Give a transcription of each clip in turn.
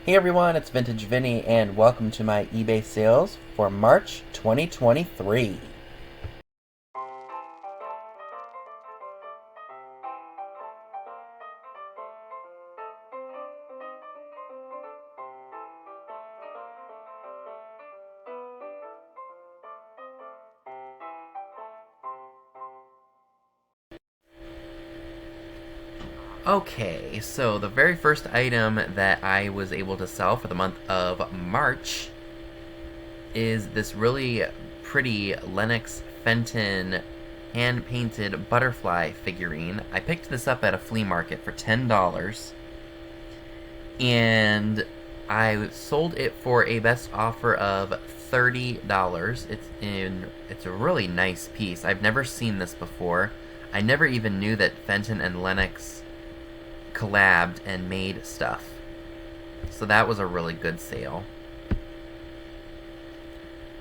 Hey everyone, it's Vintage Vinny and welcome to my eBay sales for March 2023. Okay, so the very first item that I was able to sell for the month of March is this really pretty Lennox Fenton hand-painted butterfly figurine. I picked this up at a flea market for $10 and I sold it for a best offer of $30. It's a really nice piece. I've never seen this before. I never even knew that Fenton and Lennox collabed and made stuff. So that was a really good sale.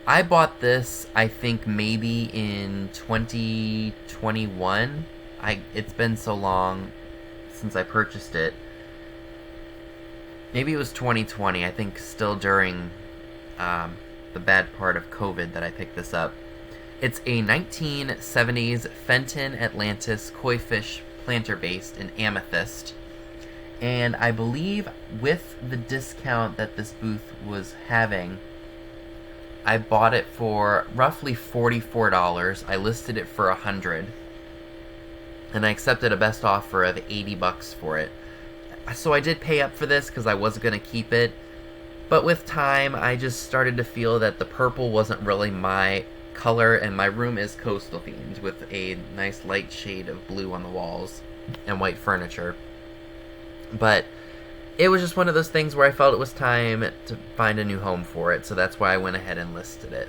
I bought this, I think, maybe in 2021. It's been so long since I purchased it. Maybe it was 2020, I think still during the bad part of COVID that I picked this up. It's a 1970s Fenton Atlantis koi fish planter based in amethyst. And I believe with the discount that this booth was having, I bought it for roughly $44. I listed it for $100. And I accepted a best offer of $80 for it. So I did pay up for this because I was going to keep it. But with time, I just started to feel that the purple wasn't really my color, and my room is coastal themed with a nice light shade of blue on the walls and white furniture. But it was just one of those things where I felt it was time to find a new home for it, so that's why I went ahead and listed it.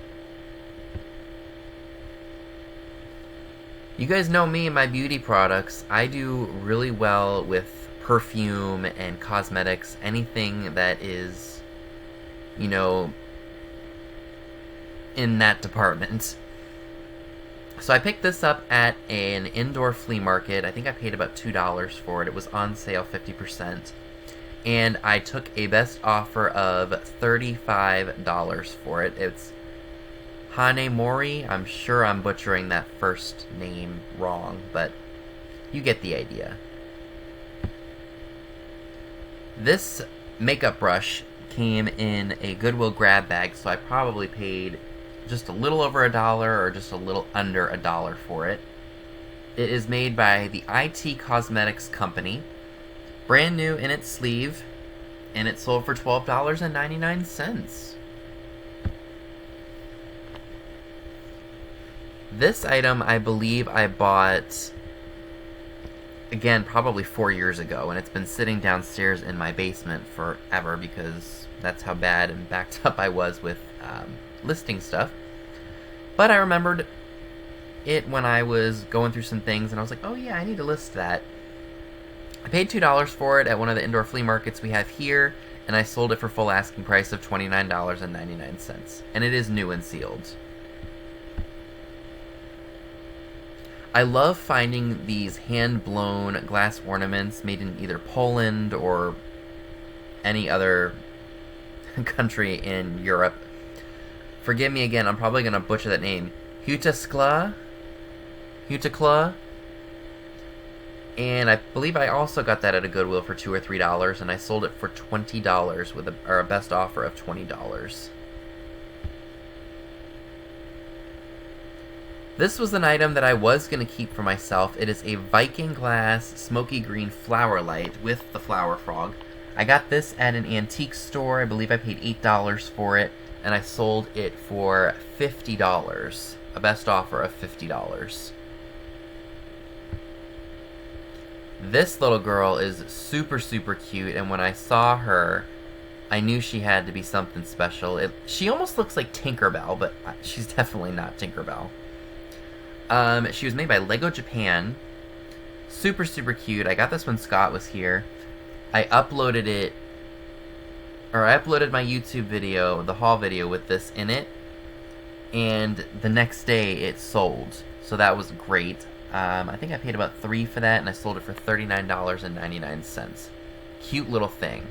You guys know me and my beauty products. I do really well with perfume and cosmetics, anything that is, in that department. So I picked this up at an indoor flea market. I think I paid about $2 for it. It was on sale 50%. And I took a best offer of $35 for it. It's Mori. I'm sure I'm butchering that first name wrong, but you get the idea. This makeup brush came in a Goodwill grab bag, so I probably paid just a little over $1 or just a little under $1 for it. It is made by the IT Cosmetics Company, brand new in its sleeve, and it sold for $12.99. This item, I believe I bought, again, probably 4 years ago, and it's been sitting downstairs in my basement forever because that's how bad and backed up I was with listing stuff. But I remembered it when I was going through some things, and I was like, oh yeah, I need to list that. I paid $2 for it at one of the indoor flea markets we have here, and I sold it for full asking price of $29.99. And it is new and sealed. I love finding these hand-blown glass ornaments made in either Poland or any other country in Europe. Forgive me again, I'm probably going to butcher that name. Hutakla? And I believe I also got that at a Goodwill for $2 or $3, and I sold it for $20 with a best offer of $20. This was an item that I was going to keep for myself. It is a Viking Glass smoky green flower light with the flower frog. I got this at an antique store. I believe I paid $8 for it, and I sold it for $50. A best offer of $50. This little girl is super, super cute, and when I saw her, I knew she had to be something special. She almost looks like Tinkerbell, but she's definitely not Tinkerbell. She was made by Lego Japan. Super, super cute. I got this when Scott was here. I uploaded my YouTube video, the haul video with this in it, and the next day it sold. So that was great. I think I paid about $3 for that, and I sold it for $39.99. Cute little thing.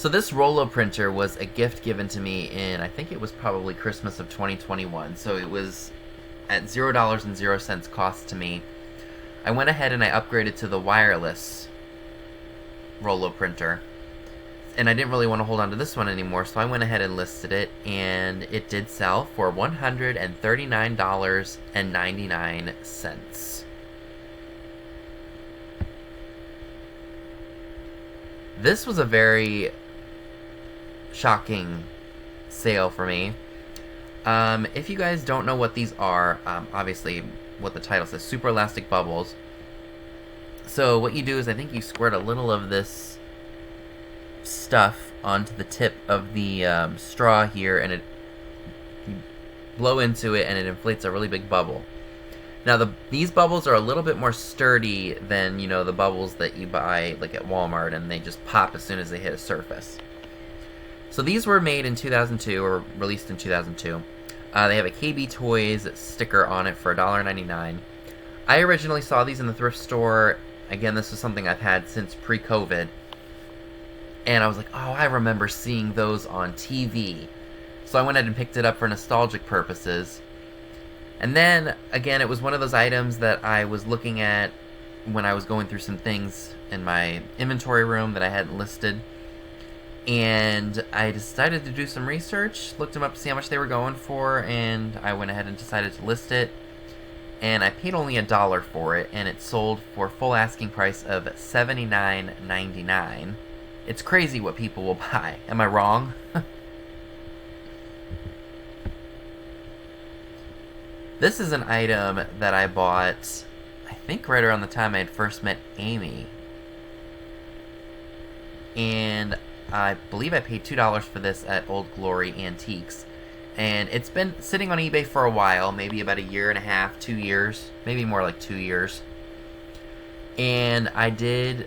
So this Rolo printer was a gift given to me in, I think it was probably Christmas of 2021. So it was at $0.00 cost to me. I went ahead and I upgraded to the wireless Rolo printer. And I didn't really want to hold on to this one anymore, so I went ahead and listed it, and it did sell for $139.99. This was a very shocking sale for me. If you guys don't know what these are, obviously what the title says, super elastic bubbles. So what you do is I think you squirt a little of this stuff onto the tip of the straw here, and you blow into it and it inflates a really big bubble. Now these bubbles are a little bit more sturdy than, you know, the bubbles that you buy like at Walmart, and they just pop as soon as they hit a surface. So these were made in 2002, or released in 2002. They have a KB Toys sticker on it for $1.99. I originally saw these in the thrift store. Again, this is something I've had since pre-COVID. And I was like, oh, I remember seeing those on TV. So I went ahead and picked it up for nostalgic purposes. And then, again, it was one of those items that I was looking at when I was going through some things in my inventory room that I hadn't listed. And I decided to do some research, looked them up to see how much they were going for, and I went ahead and decided to list it. And I paid only $1 for it, and it sold for full asking price of $79.99. It's crazy what people will buy. Am I wrong? This is an item that I bought, I think right around the time I had first met Amy. And I believe I paid $2 for this at Old Glory Antiques. And it's been sitting on eBay for a while, maybe about 1.5 years, 2 years, maybe more like 2 years. And I did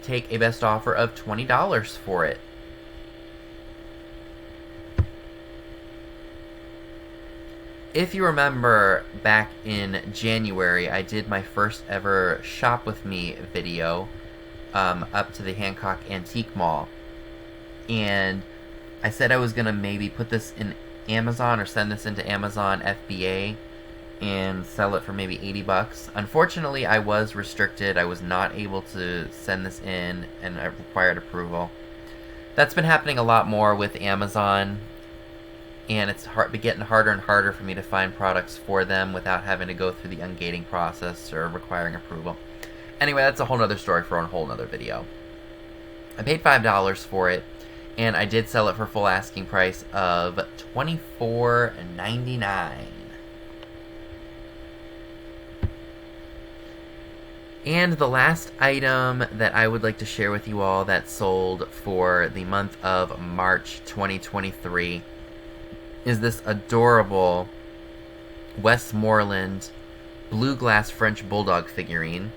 take a best offer of $20 for it. If you remember, back in January, I did my first ever Shop With Me video up to the Hancock Antique Mall. And I said I was going to maybe put this in Amazon or send this into Amazon FBA and sell it for maybe $80. Unfortunately, I was restricted. I was not able to send this in, and I required approval. That's been happening a lot more with Amazon, and it's getting harder and harder for me to find products for them without having to go through the ungating process or requiring approval. Anyway, that's a whole nother story for a whole nother video. I paid $5 for it, and I did sell it for full asking price of $24.99. And the last item that I would like to share with you all that sold for the month of March 2023 is this adorable Westmoreland blue glass French Bulldog figurine.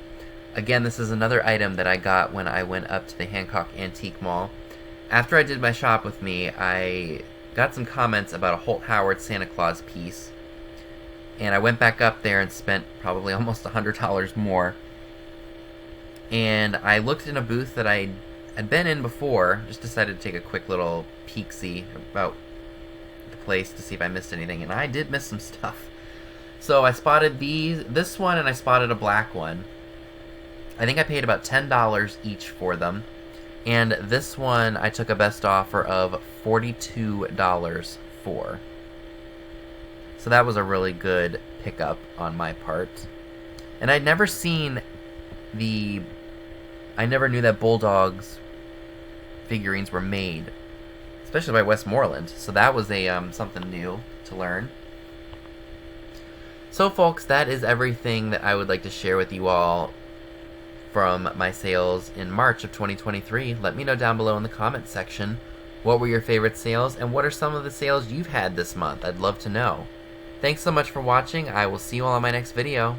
Again, this is another item that I got when I went up to the Hancock Antique Mall. After I did my Shop With Me, I got some comments about a Holt Howard Santa Claus piece. And I went back up there and spent probably almost $100 more. And I looked in a booth that I had been in before, just decided to take a quick little peek-see about the place to see if I missed anything, and I did miss some stuff. So I spotted this one, and I spotted a black one. I think I paid about $10 each for them. And this one I took a best offer of $42 for. So that was a really good pickup on my part. And I'd never seen I never knew that Bulldog's figurines were made, especially by Westmoreland. So that was something new to learn. So folks, that is everything that I would like to share with you all from my sales in March of 2023. Let me know down below in the comments section what were your favorite sales and what are some of the sales you've had this month. I'd love to know. Thanks so much for watching. I will see you all on my next video.